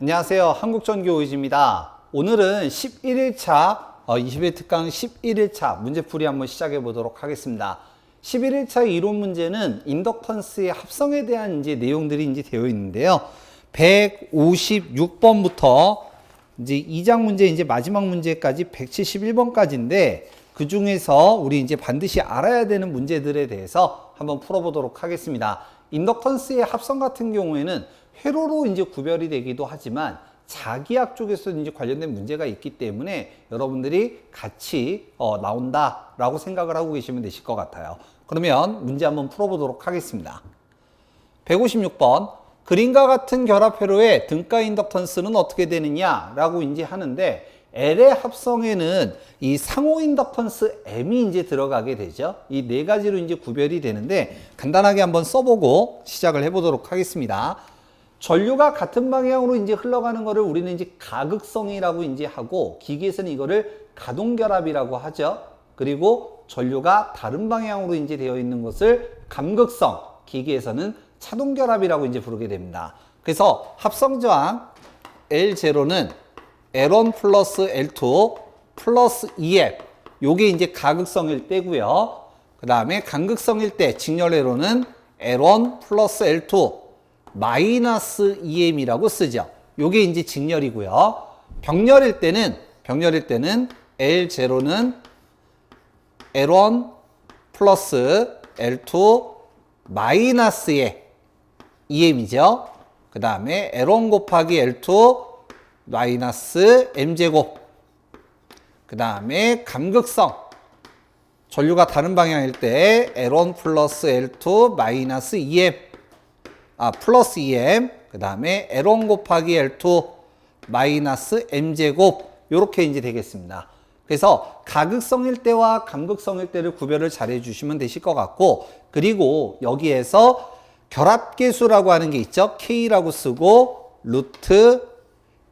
안녕하세요. 한국전교의지입니다. 오늘은 11일차 21일 특강 11일차 문제풀이 한번 시작해 보도록 하겠습니다. 11일차 이론 문제는 인덕턴스의 합성에 대한 이제 내용들이 이제 되어 있는데요. 156번부터 이제 2장 문제 이제 마지막 문제까지 171번까지인데 그 중에서 우리 이제 반드시 알아야 되는 문제들에 대해서 한번 풀어보도록 하겠습니다. 인덕턴스의 합성 같은 경우에는 회로로 이제 구별이 되기도 하지만 자기학 쪽에서 이제 관련된 문제가 있기 때문에 여러분들이 같이 나온다라고 생각을 하고 계시면 되실 것 같아요. 그러면 문제 한번 풀어보도록 하겠습니다. 156번 그림과 같은 결합 회로의 등가 인덕턴스는 어떻게 되느냐라고 이제 하는데 L의 합성에는 이 상호 인덕턴스 M이 이제 들어가게 되죠. 이 네 가지로 이제 구별이 되는데 간단하게 한번 써보고 시작을 해보도록 하겠습니다. 전류가 같은 방향으로 이제 흘러가는 거를 우리는 이제 가극성이라고 이제 하고 기계에서는 이거를 가동결합이라고 하죠. 그리고 전류가 다른 방향으로 이제 되어 있는 것을 감극성, 기계에서는 차동결합이라고 이제 부르게 됩니다. 그래서 합성저항 L0는 L1 플러스 L2 플러스 EF 요게 이제 가극성일 때고요. 그 다음에 간극성일 때 직렬회로는 L1 플러스 L2 마이너스 EM이라고 쓰죠. 요게 이제 직렬이고요. 병렬일 때는 L0는 L1 플러스 L2 마이너스의 EM이죠. 그 다음에 L1 곱하기 L2 마이너스 M제곱. 그 다음에 감극성. 전류가 다른 방향일 때 L1 플러스 L2 마이너스 EM. 플러스 EM, 그 다음에 L1 곱하기 L2 마이너스 M제곱 요렇게 이제 되겠습니다. 그래서 가극성일 때와 감극성일 때를 구별을 잘 해주시면 되실 것 같고 그리고 여기에서 결합계수라고 하는 게 있죠. K라고 쓰고 루트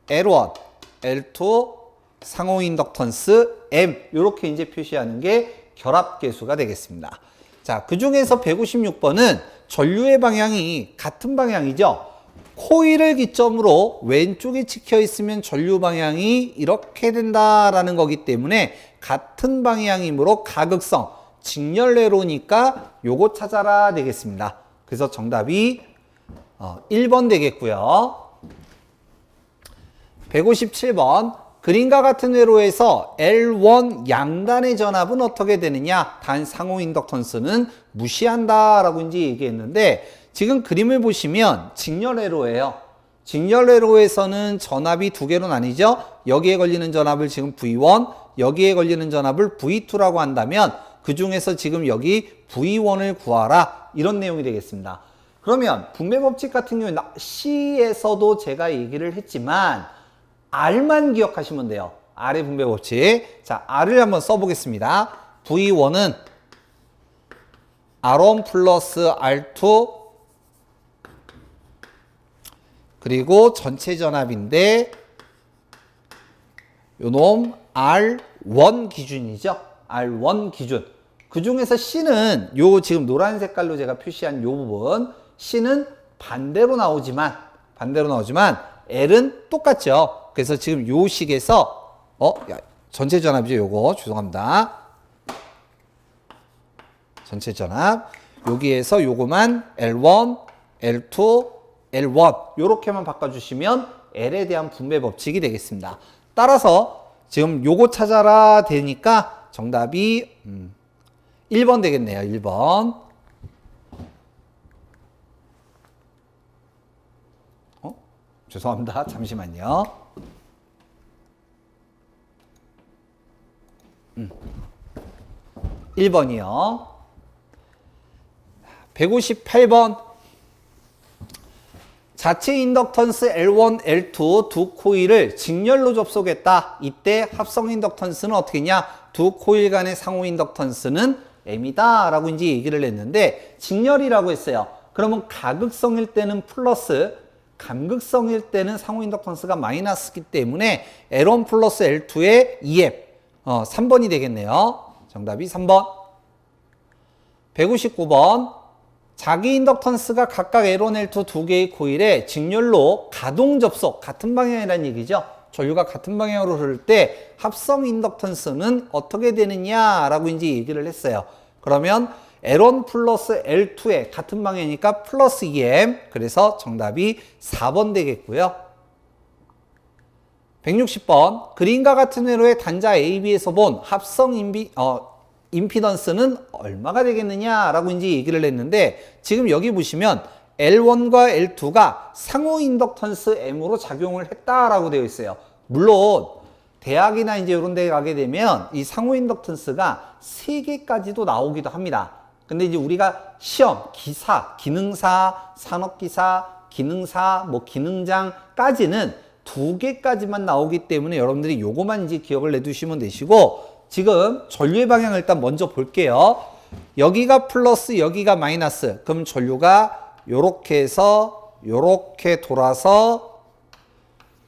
L1, L2 상호 인덕턴스 M 요렇게 이제 표시하는 게 결합계수가 되겠습니다. 자, 그 중에서 156번은 전류의 방향이 같은 방향이죠. 코일을 기점으로 왼쪽에 찍혀 있으면 전류 방향이 이렇게 된다라는 거기 때문에 같은 방향이므로 가극성, 직렬회로니까 요거 찾아라 되겠습니다. 그래서 정답이 1번 되겠고요. 157번 그림과 같은 회로에서 L1 양단의 전압은 어떻게 되느냐? 단 상호 인덕턴스는 무시한다 라고 이제 얘기했는데 지금 그림을 보시면 직렬회로예요. 직렬회로에서는 전압이 두 개로 나뉘죠. 여기에 걸리는 전압을 지금 V1, 여기에 걸리는 전압을 V2라고 한다면 그 중에서 지금 여기 V1을 구하라 이런 내용이 되겠습니다. 그러면 분배법칙 같은 경우는 C에서도 제가 얘기를 했지만 R만 기억하시면 돼요. R의 분배법칙. 자, R을 한번 써보겠습니다. V1은 R1 플러스 R2 그리고 전체 전압인데 요놈 R1 기준이죠. R1 기준. 그 중에서 C는 요 지금 노란 색깔로 제가 표시한 요 부분 C는 반대로 나오지만 L은 똑같죠. 그래서 지금 요 식에서 전체 전압이죠. 요거 죄송합니다. 전체 전압 여기에서 요거만 L1, L2, L1 요렇게만 바꿔주시면 L에 대한 분배 법칙이 되겠습니다. 따라서 지금 요거 찾아라 되니까 정답이 1번 되겠네요. 1번. 죄송합니다. 잠시만요. 1번이요. 158번 자체 인덕턴스 L1, L2 두 코일을 직렬로 접속했다. 이때 합성 인덕턴스는 어떻게 했냐? 두 코일 간의 상호 인덕턴스는 M이다 라고 이제 얘기를 했는데 직렬이라고 했어요. 그러면 가극성일 때는 플러스, 감극성일 때는 상호 인덕턴스가 마이너스이기 때문에 L1 플러스 L2의 EF 3번이 되겠네요. 정답이 3번. 159번. 자기 인덕턴스가 각각 L1, L2 두 개의 코일에 직렬로 가동 접속, 같은 방향이라는 얘기죠. 전류가 같은 방향으로 흐를 때 합성 인덕턴스는 어떻게 되느냐라고 이제 얘기를 했어요. 그러면 L1 플러스 L2의 같은 방향이니까 플러스 EM. 그래서 정답이 4번 되겠고요. 160번. 그림과 같은 회로의 단자 AB에서 본 합성 임피던스는 얼마가 되겠느냐라고 이제 얘기를 했는데, 지금 여기 보시면 L1과 L2가 상호 인덕턴스 M으로 작용을 했다라고 되어 있어요. 물론 대학이나 이제 이런 데 가게 되면 이 상호 인덕턴스가 3개까지도 나오기도 합니다. 근데 이제 우리가 시험, 기사, 기능사, 산업기사, 기능사, 뭐 기능장까지는 2개까지만 나오기 때문에 여러분들이 요거만 이제 기억을 내두시면 되시고, 지금 전류의 방향을 일단 먼저 볼게요. 여기가 플러스, 여기가 마이너스. 그럼 전류가 요렇게 해서 요렇게 돌아서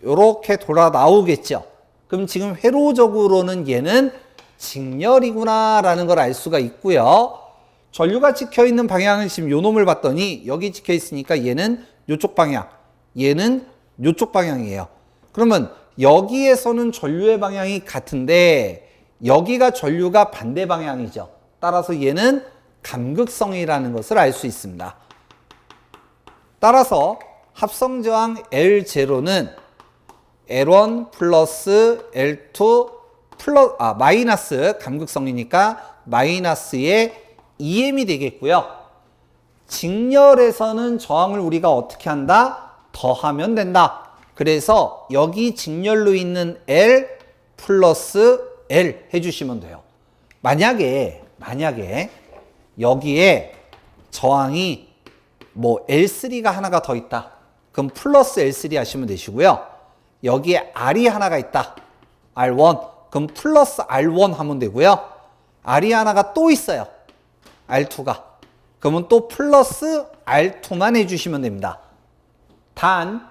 요렇게 돌아 나오겠죠. 그럼 지금 회로적으로는 얘는 직렬이구나 라는 걸 알 수가 있고요. 전류가 찍혀 있는 방향은 지금 요 놈을 봤더니 여기 찍혀 있으니까 얘는 요쪽 방향, 얘는 요쪽 방향이에요. 그러면 여기에서는 전류의 방향이 같은데 여기가 전류가 반대 방향이죠. 따라서 얘는 감극성이라는 것을 알 수 있습니다. 따라서 합성저항 L0는 L1 플러스 L2 마이너스 감극성이니까 마이너스의 EM이 되겠고요. 직렬에서는 저항을 우리가 어떻게 한다? 더하면 된다. 그래서 여기 직렬로 있는 L 플러스 L 해주시면 돼요. 만약에 여기에 저항이 뭐 L3가 하나가 더 있다. 그럼 플러스 L3 하시면 되시고요. 여기에 R이 하나가 있다. R1. 그럼 플러스 R1 하면 되고요. R이 하나가 또 있어요. R2가. 그러면 또 플러스 R2만 해주시면 됩니다. 단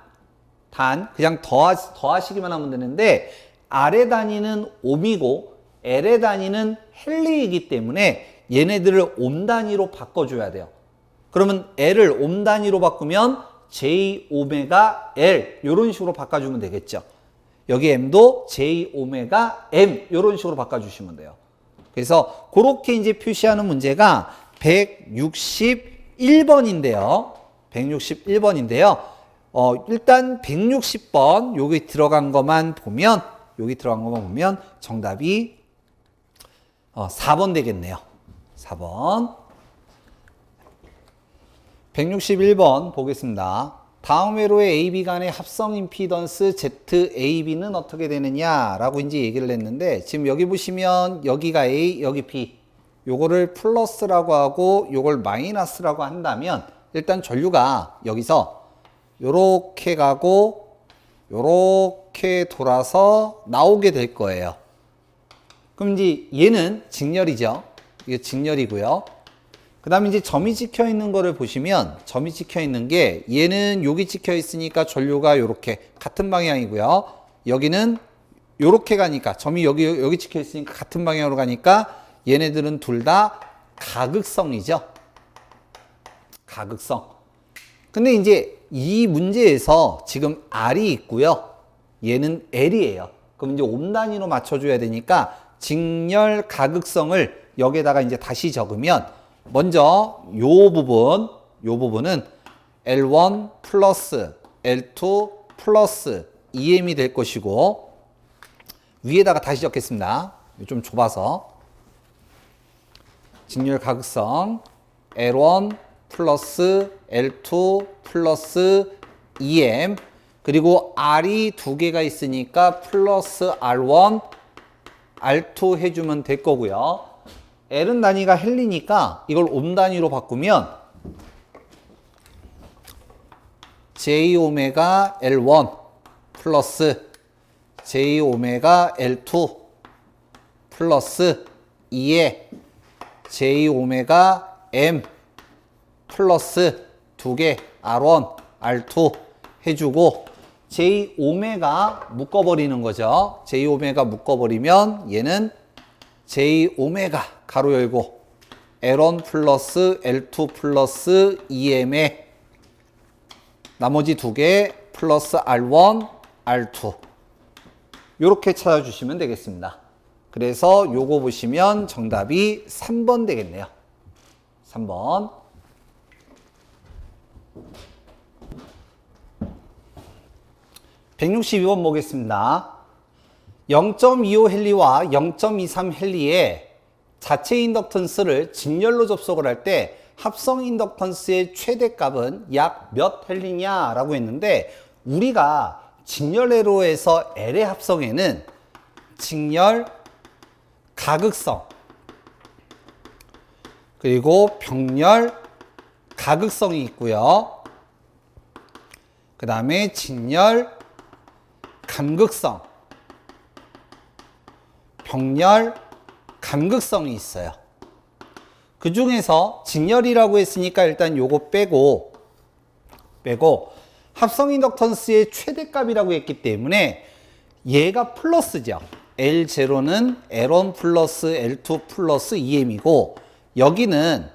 그냥 더하시기만 하면 되는데, R의 단위는 옴이고 L의 단위는 헨리이기 때문에 얘네들을 옴 단위로 바꿔줘야 돼요. 그러면 L을 옴 단위로 바꾸면 J 오메가 L 이런 식으로 바꿔주면 되겠죠. 여기 M도 J 오메가 M 이런 식으로 바꿔주시면 돼요. 그래서 그렇게 이제 표시하는 문제가 161번인데요. 161번인데요. 일단 160번 여기 들어간 것만 보면 정답이 4번 되겠네요. 4번. 161번 보겠습니다. 다음 회로의 AB 간의 합성 임피던스 ZAB는 어떻게 되느냐라고 이제 얘기를 했는데, 지금 여기 보시면 여기가 A, 여기 B. 요거를 플러스라고 하고 요걸 마이너스라고 한다면 일단 전류가 여기서 요렇게 가고 요렇게 돌아서 나오게 될 거예요. 그럼 이제 얘는 직렬이죠. 이게 직렬이고요. 그 다음에 이제 점이 찍혀 있는 거를 보시면, 점이 찍혀 있는 게 얘는 여기 찍혀 있으니까 전류가 요렇게 같은 방향이고요. 여기는 요렇게 가니까, 점이 여기 찍혀 있으니까 같은 방향으로 가니까 얘네들은 둘 다 가극성이죠. 가극성. 근데 이제 이 문제에서 지금 R이 있고요. 얘는 L이에요. 그럼 이제 옴 단위로 맞춰줘야 되니까 직렬 가극성을 여기에다가 이제 다시 적으면, 먼저 요 부분은 L1 플러스 L2 플러스 EM이 될 것이고, 위에다가 다시 적겠습니다. 좀 좁아서. 직렬 가극성 L1 플러스 L2 플러스 EM, 그리고 R이 두 개가 있으니까 플러스 R1, R2 해주면 될 거고요. L은 단위가 헨리니까 이걸 옴 단위로 바꾸면 J 오메가 L1 플러스 J 오메가 L2 플러스 2에 J 오메가 M 플러스 2개 R1, R2 해주고 J 오메가 묶어버리는 거죠. J 오메가 묶어버리면 얘는 J 오메가 가로 열고 L1 플러스 L2 플러스 EM에 나머지 두 개 플러스 R1, R2 이렇게 찾아주시면 되겠습니다. 그래서 요거 보시면 정답이 3번 되겠네요. 3번. 162번 보겠습니다. 0.25 헨리와 0.23 헨리의 자체 인덕턴스를 직렬로 접속을 할 때 합성 인덕턴스의 최대값은 약 몇 헨리냐 라고 했는데, 우리가 직렬회로 해서 L의 합성에는 직렬 가극성 그리고 병렬 가극성이 있고요. 그 다음에 직렬 감극성, 병렬 감극성이 있어요. 그 중에서 직렬이라고 했으니까 일단 요거 빼고 합성 인덕턴스의 최대값이라고 했기 때문에 얘가 플러스죠. L0는 L1 플러스 L2 플러스 EM이고 여기는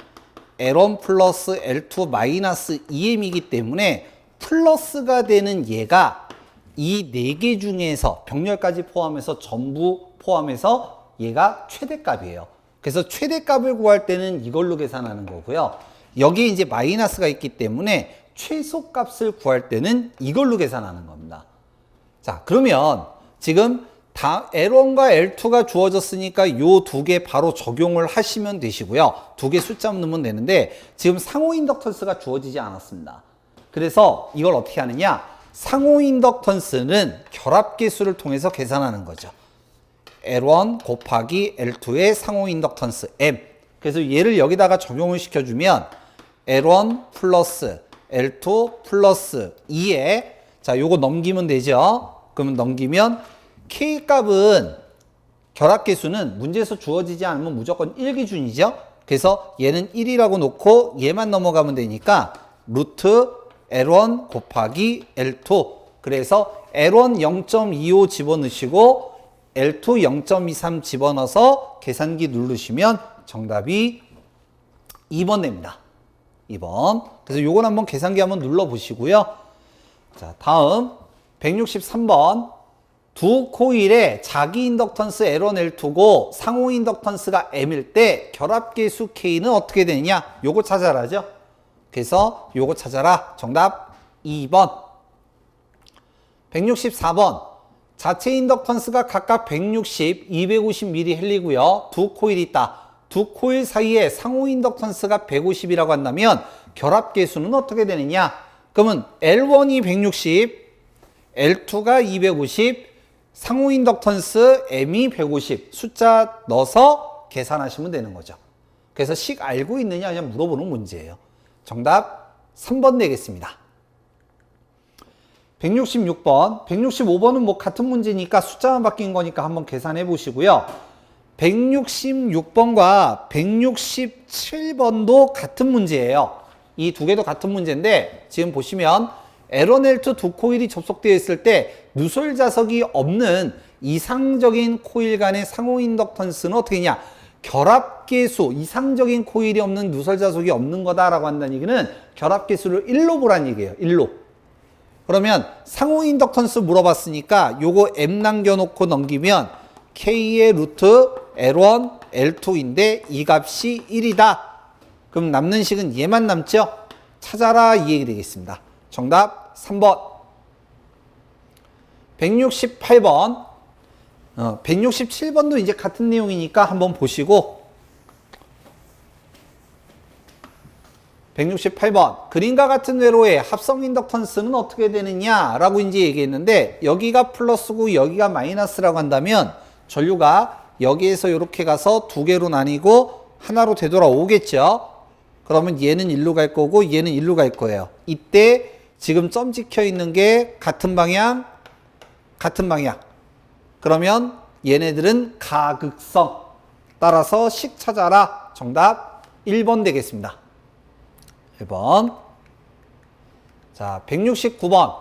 L1 플러스 L2 마이너스 EM이기 때문에 플러스가 되는 얘가 이 네 개 중에서 병렬까지 포함해서 전부 포함해서 얘가 최대값이에요. 그래서 최대값을 구할 때는 이걸로 계산하는 거고요. 여기에 이제 마이너스가 있기 때문에 최소값을 구할 때는 이걸로 계산하는 겁니다. 자, 그러면 지금 L1과 L2가 주어졌으니까 요 두 개 바로 적용을 하시면 되시고요. 두 개 숫자 넣으면 되는데 지금 상호 인덕턴스가 주어지지 않았습니다. 그래서 이걸 어떻게 하느냐? 상호 인덕턴스는 결합계수를 통해서 계산하는 거죠. L1 곱하기 L2의 상호 인덕턴스 M. 그래서 얘를 여기다가 적용을 시켜주면 L1 플러스 L2 플러스 2에 자, 요거 넘기면 되죠. 그러면 넘기면 K 값은 결합계수는 문제에서 주어지지 않으면 무조건 1기준이죠. 그래서 얘는 1이라고 놓고 얘만 넘어가면 되니까 루트 L1 곱하기 L2. 그래서 L1 0.25 집어넣으시고 L2 0.23 집어넣어서 계산기 누르시면 정답이 2번 됩니다. 2번. 그래서 요건 한번 계산기 한번 눌러보시고요. 자, 다음 163번. 두 코일의 자기 인덕턴스 L1, L2고 상호 인덕턴스가 M일 때 결합계수 K는 어떻게 되느냐? 요거 찾아라죠. 그래서 요거 찾아라. 정답 2번. 164번. 자체 인덕턴스가 각각 160, 250mH고요. 두 코일이 있다. 두 코일 사이에 상호 인덕턴스가 150이라고 한다면 결합계수는 어떻게 되느냐? 그러면 L1이 160, L2가 250, 상호 인덕턴스 M이 150 숫자 넣어서 계산하시면 되는 거죠. 그래서 식 알고 있느냐 그냥 물어보는 문제예요. 정답 3번 되겠습니다. 166번, 165번은 뭐 같은 문제니까 숫자만 바뀐 거니까 한번 계산해 보시고요. 166번과 167번도 같은 문제예요. 이 두 개도 같은 문제인데 지금 보시면 L1, L2 두 코일이 접속되어 있을 때 누설 자석이 없는 이상적인 코일 간의 상호 인덕턴스는 어떻게 되냐? 결합계수, 이상적인 코일이 없는 누설 자석이 없는 거다라고 한다는 얘기는 결합계수를 1로 보라는 얘기예요. 1로. 그러면 상호 인덕턴스 물어봤으니까 요거 M 남겨놓고 넘기면 K의 루트 L1, L2인데 이 값이 1이다. 그럼 남는 식은 얘만 남죠? 찾아라 이 얘기 되겠습니다. 정답 3번. 168번. 167번도 이제 같은 내용이니까 한번 보시고 168번. 그림과 같은 회로의 합성 인덕턴스는 어떻게 되느냐라고 이제 얘기했는데 여기가 플러스고 여기가 마이너스라고 한다면 전류가 여기에서 이렇게 가서 두 개로 나뉘고 하나로 되돌아오겠죠. 그러면 얘는 일로 갈 거고 얘는 일로 갈 거예요. 이때 지금 점 찍혀 있는 게 같은 방향, 같은 방향. 그러면 얘네들은 가극성. 따라서 식 찾아라. 정답 1번 되겠습니다. 1번. 자, 169번.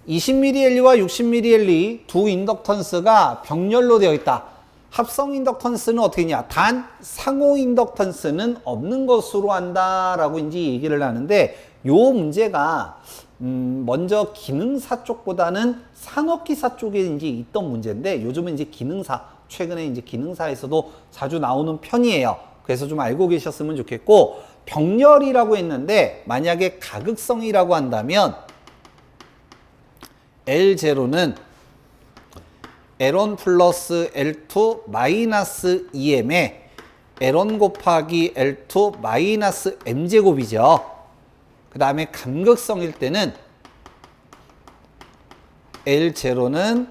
20mH와 60mH 두 인덕턴스가 병렬로 되어 있다. 합성 인덕턴스는 어떻게 있냐? 단 상호 인덕턴스는 없는 것으로 한다라고 이제 얘기를 하는데, 요 문제가 먼저 기능사 쪽보다는 산업기사 쪽에 이제 있던 문제인데, 요즘은 이제 기능사, 최근에 이제 기능사에서도 자주 나오는 편이에요. 그래서 좀 알고 계셨으면 좋겠고, 병렬이라고 했는데 만약에 가극성이라고 한다면 L0는 L1 플러스 L2 마이너스 EM에 L1 곱하기 L2 마이너스 M제곱이죠. 그 다음에 감극성일 때는 L0는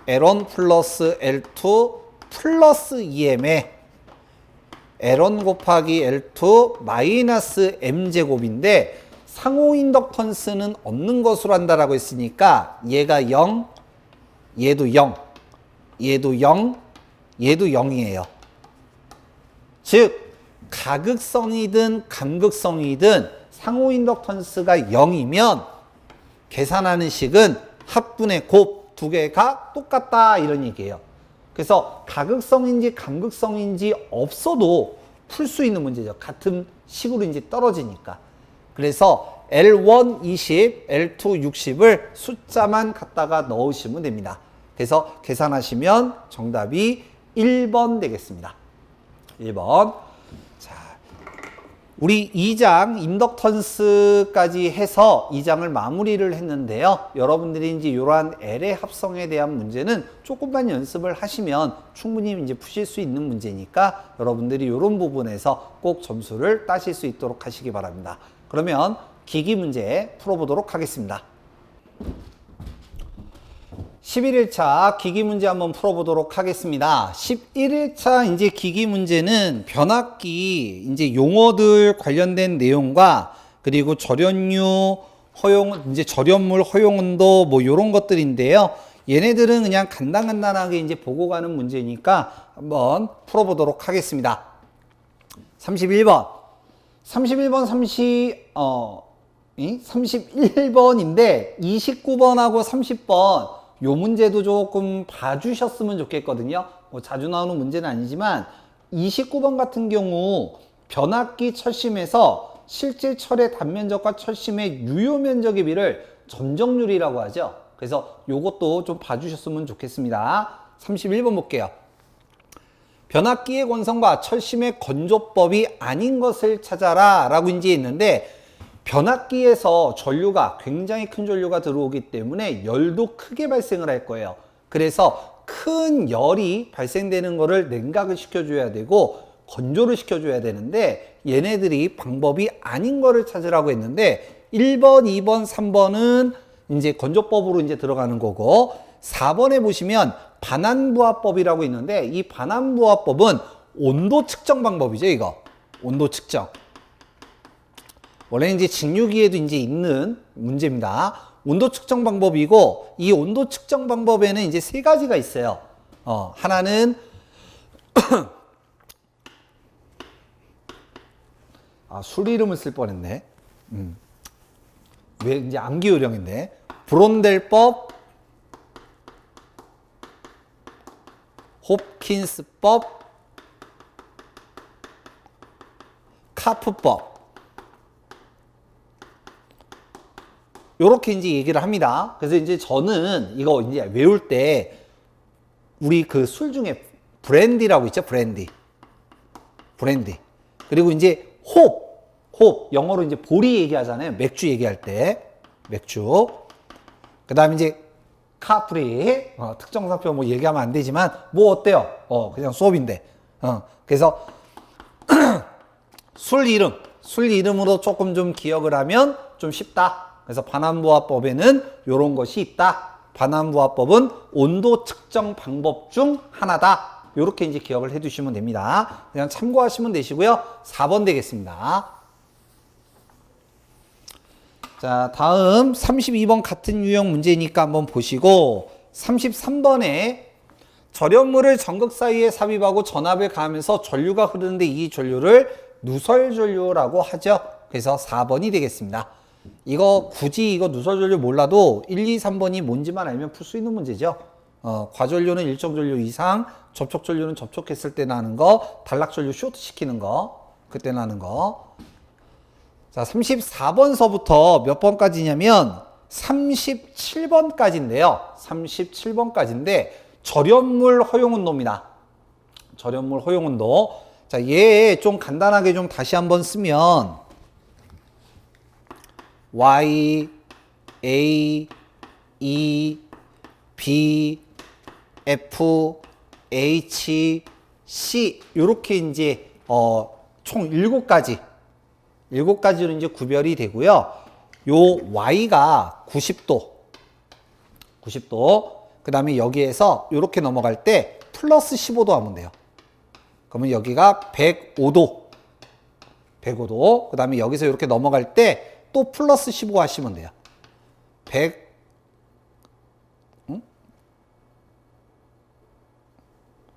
L1 플러스 L2 플러스 EM에 L1 곱하기 L2 마이너스 M제곱인데, 상호 인덕턴스는 없는 것으로 한다라고 했으니까 얘가 0, 얘도 0, 얘도 0, 얘도 0이에요. 즉 가극성이든 감극성이든 상호 인덕턴스가 0이면 계산하는 식은 합분의 곱 두 개가 똑같다, 이런 얘기예요. 그래서 가극성인지 감극성인지 없어도 풀 수 있는 문제죠. 같은 식으로 이제 떨어지니까. 그래서 L1 20, L2 60을 숫자만 갖다가 넣으시면 됩니다. 그래서 계산하시면 정답이 1번 되겠습니다. 1번. 자, 우리 2장 인덕턴스까지 해서 2장을 마무리를 했는데요. 여러분들이 이제 이러한 L의 합성에 대한 문제는 조금만 연습을 하시면 충분히 이제 푸실 수 있는 문제니까 여러분들이 이런 부분에서 꼭 점수를 따실 수 있도록 하시기 바랍니다. 그러면 기기 문제 풀어보도록 하겠습니다. 11일차 기기 문제 한번 풀어보도록 하겠습니다. 11일차 이제 기기 문제는 변압기 이제 용어들 관련된 내용과, 그리고 절연유 허용, 이제 절연물 허용 온도 뭐 요런 것들인데요. 얘네들은 그냥 간단하게 이제 보고 가는 문제니까 한번 풀어보도록 하겠습니다. 31번. 31번인데 29번하고 30번 요 문제도 조금 봐주셨으면 좋겠거든요. 뭐 자주 나오는 문제는 아니지만 29번 같은 경우 변압기 철심에서 실제 철의 단면적과 철심의 유효 면적의 비를 점정률이라고 하죠. 그래서 요것도 좀 봐주셨으면 좋겠습니다. 31번 볼게요. 변압기의 권성과 철심의 건조법이 아닌 것을 찾아라 라고 이제 있는데, 변압기에서 전류가 굉장히 큰 전류가 들어오기 때문에 열도 크게 발생을 할 거예요. 그래서 큰 열이 발생되는 거를 냉각을 시켜줘야 되고 건조를 시켜줘야 되는데, 얘네들이 방법이 아닌 거를 찾으라고 했는데 1번, 2번, 3번은 이제 건조법으로 이제 들어가는 거고, 4번에 보시면 반환부하법이라고 있는데, 이 반환부하법은 온도 측정 방법이죠. 이거 온도 측정. 원래 이제 직류기에도 이제 있는 문제입니다. 온도 측정 방법이고, 이 온도 측정 방법에는 이제 세 가지가 있어요. 하나는 술 이름을 쓸 뻔했네. 왜 이제 암기 요령인데, 브론델법, 홉킨스법, 카프법. 요렇게 이제 얘기를 합니다. 그래서 이제 저는 이거 이제 외울 때 우리 그 술 중에 브랜디라고 있죠. 브랜디. 그리고 이제 홉. 영어로 이제 보리 얘기하잖아요. 맥주 얘기할 때. 맥주. 그 다음에 이제 카프리. 특정상표 뭐 얘기하면 안 되지만 뭐 어때요? 그냥 수업인데. 그래서 술 이름으로 조금 좀 기억을 하면 좀 쉽다. 그래서 반환부하법에는 이런 것이 있다. 반환부하법은 온도 측정 방법 중 하나다. 이렇게 이제 기억을 해 두시면 됩니다. 그냥 참고하시면 되시고요. 4번 되겠습니다. 자, 다음 32번 같은 유형 문제니까 한번 보시고, 33번에 절연물을 전극 사이에 삽입하고 전압을 가하면서 전류가 흐르는데 이 전류를 누설전류라고 하죠. 그래서 4번이 되겠습니다. 이거 굳이 이거 누설전류 몰라도 1, 2, 3번이 뭔지만 알면 풀 수 있는 문제죠. 과전류는 일정 전류 이상, 접촉 전류는 접촉했을 때 나는 거, 단락 전류 쇼트 시키는 거, 그때 나는 거. 자, 34번서부터 몇 번까지냐면 37번까지인데요. 37번까지인데 절연물 허용온도입니다. 절연물 허용온도. 자, 얘 좀 간단하게 좀 다시 한번 쓰면 Y, A, E, B, F, H, C 요렇게 이제 총 7가지로 이제 구별이 되고요. 요 Y가 90도. 그 다음에 여기에서 요렇게 넘어갈 때 플러스 15도 하면 돼요. 그러면 여기가 105도. 그 다음에 여기서 이렇게 넘어갈 때 또 플러스 15 하시면 돼요.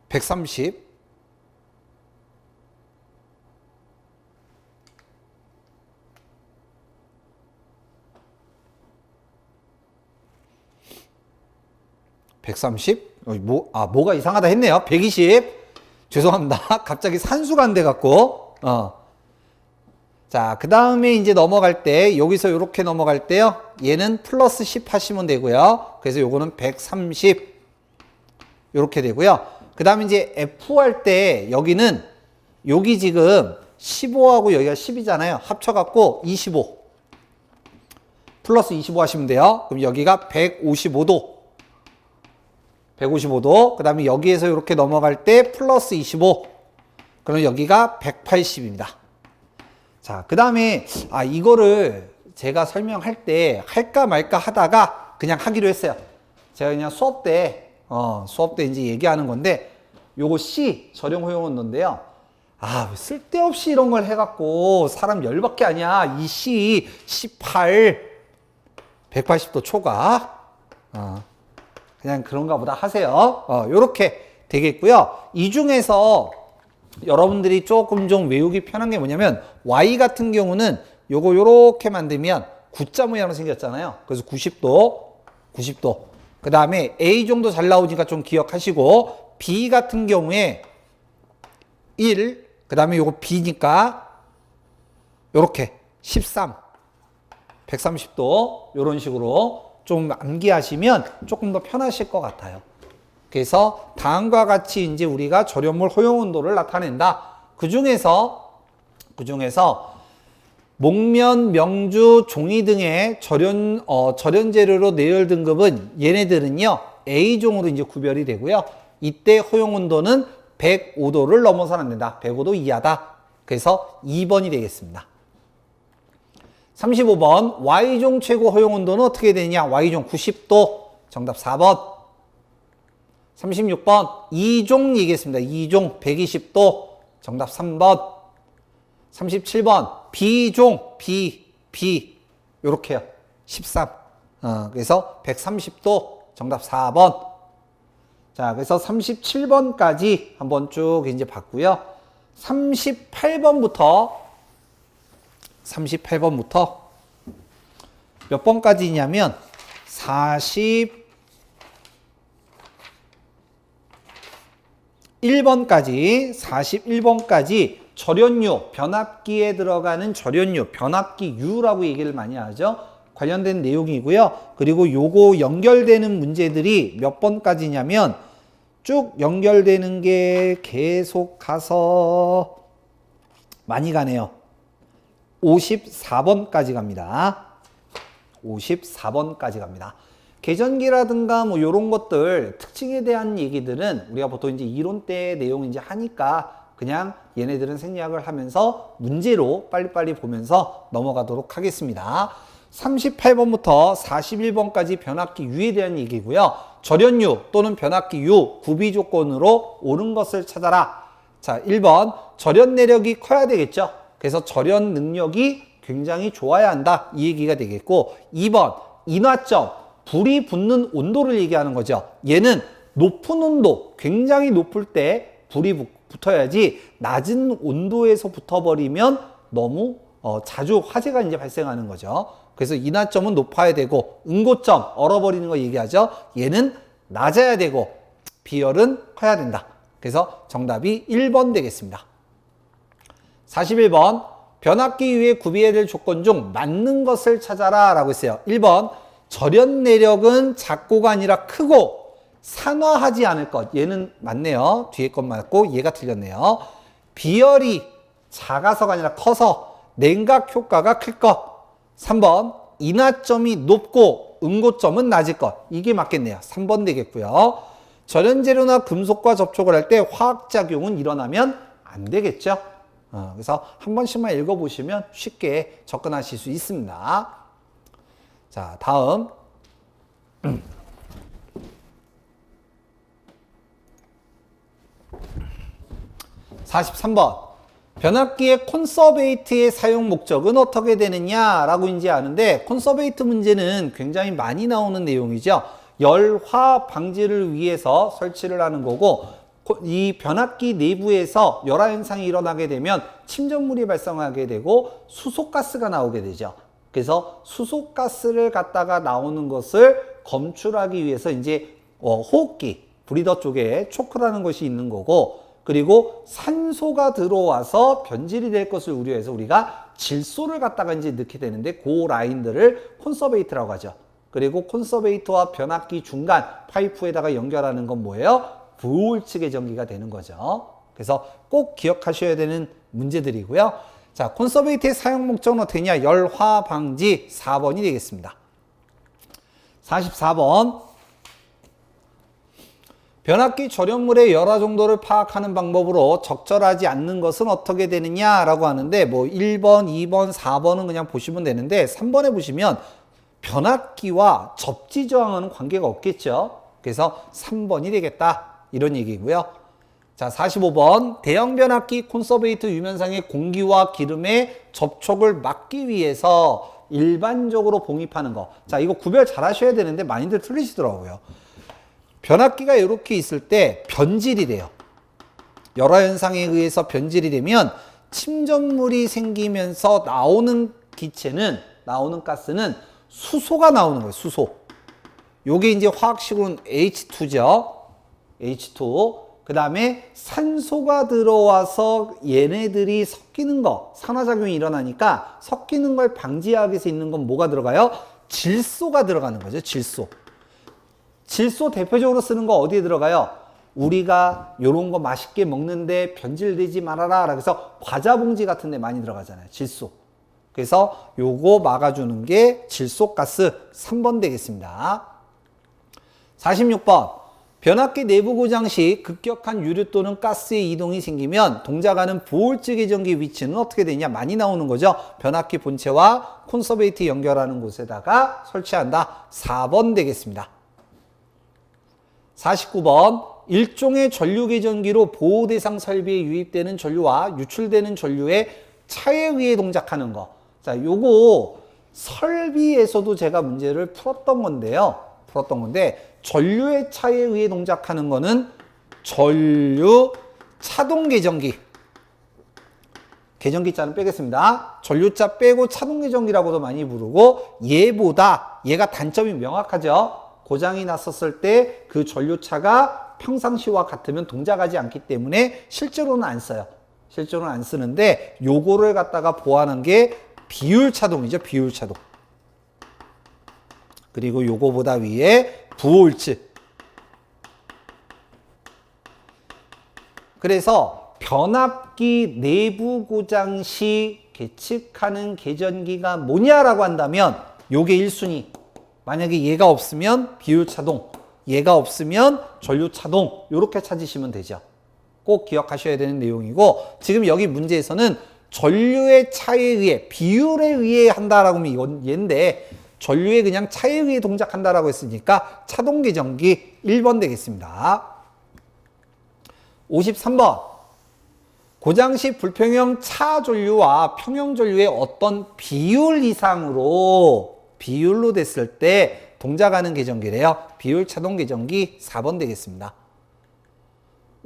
130. 뭐가 이상하다 했네요. 120. 죄송합니다. 갑자기 산수가 안 돼 갖고. 자, 그 다음에 이제 넘어갈 때, 여기서 이렇게 넘어갈 때요. 얘는 플러스 10 하시면 되고요. 그래서 요거는 130. 요렇게 되고요. 그 다음에 이제 F 할 때, 여기는, 여기 지금 15하고 여기가 10이잖아요. 합쳐갖고 25. 플러스 25 하시면 돼요. 그럼 여기가 155도. 그 다음에 여기에서 이렇게 넘어갈 때 플러스 25. 그럼 여기가 180입니다. 자, 그 다음에, 이거를 제가 설명할 때 할까 말까 하다가 그냥 하기로 했어요. 제가 그냥 수업 때 이제 얘기하는 건데, 요거 C, 절연 허용 온도인데요. 쓸데없이 이런 걸 해갖고 사람 열받게 하냐. 이 C, 18, 180도 초과. 그냥 그런가 보다 하세요. 요렇게 되겠고요. 이 중에서 여러분들이 조금 좀 외우기 편한 게 뭐냐면 Y 같은 경우는 요거 요렇게 만들면 X자 모양으로 생겼잖아요. 그래서 90도. 그 다음에 A 정도 잘 나오니까 좀 기억하시고 B 같은 경우에 1, 그 다음에 요거 B니까 요렇게 13, 130도 요런 식으로 좀 암기하시면 조금 더 편하실 것 같아요. 그래서 다음과 같이 이제 우리가 절연물 허용 온도를 나타낸다. 그 중에서 목면, 명주, 종이 등의 절연 재료로 내열 등급은 얘네들은요 A종으로 이제 구별이 되고요. 이때 허용 온도는 105도를 넘어서는 안 된다. 105도 이하다. 그래서 2번이 되겠습니다. 35번 Y종 최고 허용 온도는 어떻게 되냐? Y종 90도. 정답 4번. 36번 2종 얘기했습니다. 2종 120도. 정답 3번. 37번 B종 B 요렇게요. 13. 그래서 130도. 정답 4번. 자, 그래서 37번까지 한번 쭉 이제 봤고요. 38번부터 몇 번까지냐면 41번까지 절연유, 변압기에 들어가는 절연유, 변압기유라고 얘기를 많이 하죠. 관련된 내용이고요. 그리고 요거 연결되는 문제들이 몇 번까지냐면 쭉 연결되는 게 계속 가서 많이 가네요. 54번까지 갑니다. 54번까지 갑니다. 계전기라든가 뭐 요런 것들 특징에 대한 얘기들은 우리가 보통 이제 이론 때 내용 이제 하니까 그냥 얘네들은 생략을 하면서 문제로 빨리빨리 보면서 넘어가도록 하겠습니다. 38번부터 41번까지 변압기 유에 대한 얘기고요. 절연유 또는 변압기 유 구비 조건으로 옳은 것을 찾아라. 자, 1번 절연 내력이 커야 되겠죠. 그래서 절연 능력이 굉장히 좋아야 한다. 이 얘기가 되겠고 2번 인화점 불이 붙는 온도를 얘기하는 거죠. 얘는 높은 온도 굉장히 높을 때 불이 붙어야지 낮은 온도에서 붙어버리면 너무 자주 화재가 이제 발생하는 거죠. 그래서 인하점은 높아야 되고 응고점, 얼어버리는 거 얘기하죠. 얘는 낮아야 되고 비열은 커야 된다. 그래서 정답이 1번 되겠습니다. 41번 변압기 위에 구비해야 될 조건 중 맞는 것을 찾아라 라고 했어요. 1번 절연 내력은 작고가 아니라 크고 산화하지 않을 것. 얘는 맞네요. 뒤에 것 맞고 얘가 틀렸네요. 비열이 작아서가 아니라 커서 냉각 효과가 클 것. 3번 인하점이 높고 응고점은 낮을 것. 이게 맞겠네요. 3번 되겠고요. 절연재료나 금속과 접촉을 할 때 화학작용은 일어나면 안 되겠죠. 그래서 한 번씩만 읽어보시면 쉽게 접근하실 수 있습니다. 자, 다음 43번 변압기의 콘서베이트의 사용 목적은 어떻게 되느냐라고 이제 아는데 콘서베이트 문제는 굉장히 많이 나오는 내용이죠. 열화 방지를 위해서 설치를 하는 거고 이 변압기 내부에서 열화 현상이 일어나게 되면 침전물이 발생하게 되고 수소가스가 나오게 되죠. 그래서 수소가스를 갖다가 나오는 것을 검출하기 위해서 이제 호흡기, 브리더 쪽에 초크라는 것이 있는 거고 그리고 산소가 들어와서 변질이 될 것을 우려해서 우리가 질소를 갖다가 이제 넣게 되는데 그 라인들을 콘서베이트라고 하죠. 그리고 콘서베이터와 변압기 중간 파이프에다가 연결하는 건 뭐예요? 부호일체 전기가 되는 거죠. 그래서 꼭 기억하셔야 되는 문제들이고요. 자, 콘서베이터의 사용 목적은 어떻게 되냐? 열화 방지 4번이 되겠습니다. 44번 변압기 절연물의 열화 정도를 파악하는 방법으로 적절하지 않는 것은 어떻게 되느냐라고 하는데 뭐 1번, 2번, 4번은 그냥 보시면 되는데 3번에 보시면 변압기와 접지 저항하는 관계가 없겠죠. 그래서 3번이 되겠다. 이런 얘기고요. 자, 45번 대형 변압기 콘서베이트 유면상의 공기와 기름의 접촉을 막기 위해서 일반적으로 봉입하는 거. 자, 이거 구별 잘 하셔야 되는데 많이들 틀리시더라고요. 변압기가 이렇게 있을 때 변질이 돼요. 열화 현상에 의해서 변질이 되면 침전물이 생기면서 나오는 나오는 가스는 수소가 나오는 거예요. 수소. 요게 이제 화학식으로는 H2죠. H2. 그 다음에 산소가 들어와서 얘네들이 섞이는 거, 산화작용이 일어나니까 섞이는 걸 방지하기 위해서 있는 건 뭐가 들어가요? 질소가 들어가는 거죠. 질소. 질소 대표적으로 쓰는 거 어디에 들어가요? 우리가 요런 거 맛있게 먹는데 변질되지 말아라. 그래서 과자 봉지 같은 데 많이 들어가잖아요. 질소. 그래서 요거 막아주는 게 질소가스 3번 되겠습니다. 46번. 변압기 내부 고장 시 급격한 유류 또는 가스의 이동이 생기면 동작하는 보홀즈 계전기 위치는 어떻게 되냐? 많이 나오는 거죠. 변압기 본체와 콘서베이트 연결하는 곳에다가 설치한다. 4번 되겠습니다. 49번 일종의 전류 계전기로 보호 대상 설비에 유입되는 전류와 유출되는 전류의 차에 의해 동작하는 거. 자, 요거 설비에서도 제가 문제를 풀었던 건데 전류의 차에 의해 동작하는 거는 전류 차동 계전기. 계전기자는 빼겠습니다. 전류차 빼고 차동 계전기라고도 많이 부르고 얘가 단점이 명확하죠. 고장이 났었을 때 그 전류차가 평상시와 같으면 동작하지 않기 때문에 실제로는 안 써요. 실제로는 안 쓰는데 요거를 갖다가 보완한 게 비율차동이죠. 비율차동. 그리고 요거보다 위에 부호일체. 그래서 변압기 내부 고장 시 계측하는 계전기가 뭐냐라고 한다면 요게 1순위. 만약에 얘가 없으면 비율차동, 얘가 없으면 전류차동 이렇게 찾으시면 되죠. 꼭 기억하셔야 되는 내용이고 지금 여기 문제에서는 전류의 차에 의해 비율에 의해 한다라고 하면 이건 얘인데 전류에 그냥 차에 의해 동작한다라고 했으니까 차동 계전기 1번 되겠습니다. 53번 고장 시 불평형 차 전류와 평형 전류의 어떤 비율 이상으로 비율로 됐을 때 동작하는 계전기래요. 비율 차동 계전기 4번 되겠습니다.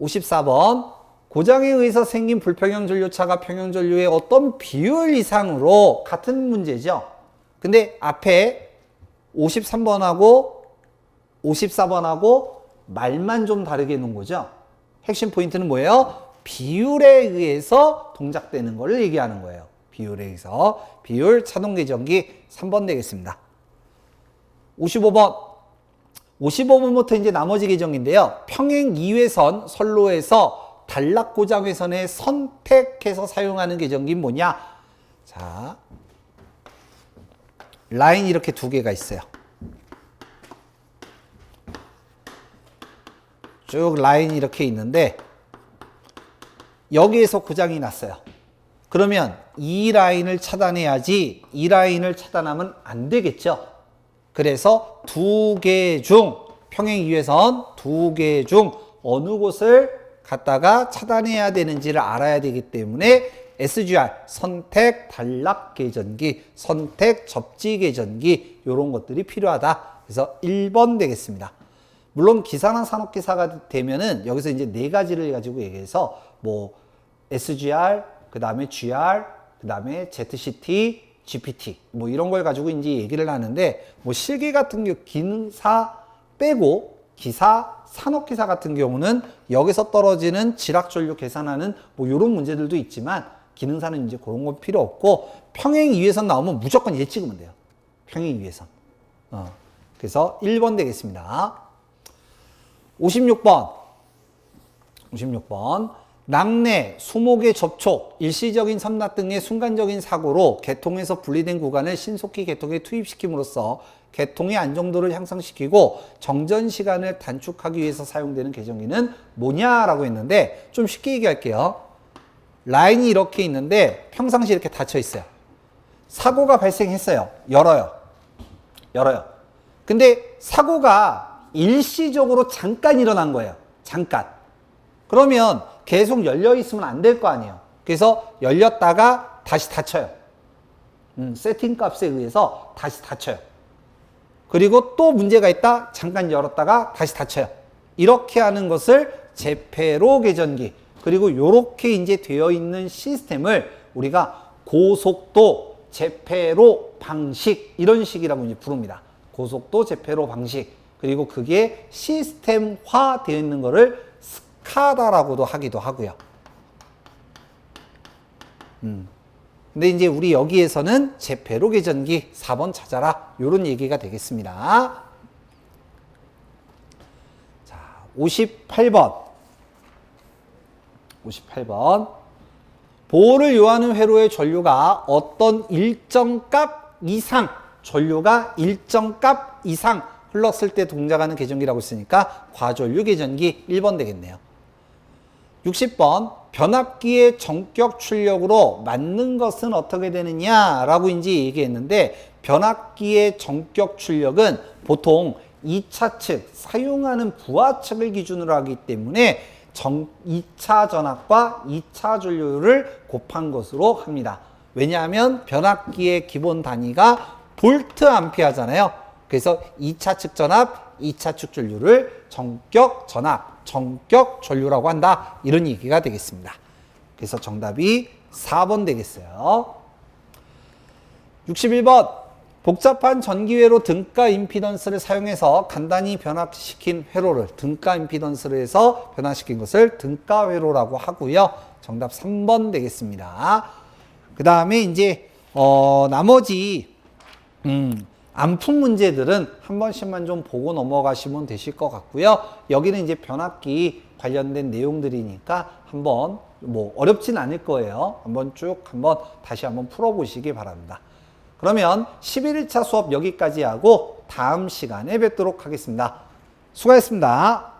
54번 고장에 의해서 생긴 불평형 전류차가 평형 전류의 어떤 비율 이상으로 같은 문제죠. 근데 앞에 53번하고 54번하고 말만 좀 다르게 놓은 거죠. 핵심 포인트는 뭐예요? 비율에 의해서 동작되는 것을 얘기하는 거예요. 비율에 의해서. 비율 차동계전기 3번 되겠습니다. 55번. 55번부터 이제 나머지 계정인데요. 평행 2회선 선로에서 단락고장 회선에 선택해서 사용하는 계정기는 뭐냐? 자, 라인이 이렇게 두 개가 있어요. 쭉 라인이 이렇게 있는데 여기에서 고장이 났어요. 그러면 이 라인을 차단해야지 이 라인을 차단하면 안 되겠죠. 그래서 두 개 중 평행 2회선 두 개 중 어느 곳을 갖다가 차단해야 되는지를 알아야 되기 때문에 SGR 선택 단락 계전기, 선택 접지 계전기 이런 것들이 필요하다. 그래서 1번 되겠습니다. 물론 기사나 산업기사가 되면은 여기서 이제 네 가지를 가지고 얘기해서 뭐 SGR, 그 다음에 GR, 그 다음에 ZCT, GPT 뭐 이런 걸 가지고 이제 얘기를 하는데 뭐 실기 같은 경우 기능사 빼고 기사, 산업기사 같은 경우는 여기서 떨어지는 지락전류 계산하는 뭐 이런 문제들도 있지만 기능사는 이제 그런 건 필요 없고 평행 2회선 나오면 무조건 얘 찍으면 돼요. 평행 2회선. 그래서 1번 되겠습니다. 56번. 낙내, 수목의 접촉, 일시적인 섬납 등의 순간적인 사고로 개통에서 분리된 구간을 신속히 개통에 투입시킴으로써 개통의 안정도를 향상시키고 정전 시간을 단축하기 위해서 사용되는 계정기는 뭐냐라고 했는데 좀 쉽게 얘기할게요. 라인이 이렇게 있는데 평상시에 이렇게 닫혀 있어요. 사고가 발생했어요. 열어요. 근데 사고가 일시적으로 잠깐 일어난 거예요. 잠깐. 그러면 계속 열려 있으면 안 될 거 아니에요. 그래서 열렸다가 다시 닫혀요. 세팅 값에 의해서 다시 닫혀요. 그리고 또 문제가 있다. 잠깐 열었다가 다시 닫혀요. 이렇게 하는 것을 재폐로 계전기. 그리고 이렇게 이제 되어 있는 시스템을 우리가 고속도 재폐로 방식 이런 식이라고 이제 부릅니다. 고속도 재폐로 방식. 그리고 그게 시스템화 되어 있는 거를 스카다라고도 하기도 하고요. 근데 이제 우리 여기에서는 재폐로 계전기 4번 찾아라. 요런 얘기가 되겠습니다. 자, 58번. 보호를 요하는 회로의 전류가 어떤 일정 값 이상, 전류가 일정 값 이상 흘렀을 때 동작하는 계전기라고 했으니까 과전류 계전기 1번 되겠네요. 60번 변압기의 전격 출력으로 맞는 것은 어떻게 되느냐라고 이제 얘기했는데 변압기의 전격 출력은 보통 2차 측 사용하는 부하 측을 기준으로 하기 때문에 2차 전압과 2차 전류를 곱한 것으로 합니다. 왜냐하면 변압기의 기본 단위가 볼트 암페어잖아요. 그래서 2차 측 전압, 2차 측 전류를 전격 전압, 전격 전류라고 한다. 이런 얘기가 되겠습니다. 그래서 정답이 4번 되겠어요. 61번 복잡한 전기회로 등가 임피던스를 사용해서 간단히 변화시킨 회로를 등가 임피던스로 해서 변화시킨 것을 등가 회로라고 하고요. 정답 3번 되겠습니다. 그 다음에 이제 나머지 안품 문제들은 한 번씩만 좀 보고 넘어가시면 되실 것 같고요. 여기는 이제 변압기 관련된 내용들이니까 한번 뭐 어렵진 않을 거예요. 한번 다시 한번 풀어보시기 바랍니다. 그러면 11일차 수업 여기까지 하고 다음 시간에 뵙도록 하겠습니다. 수고하셨습니다.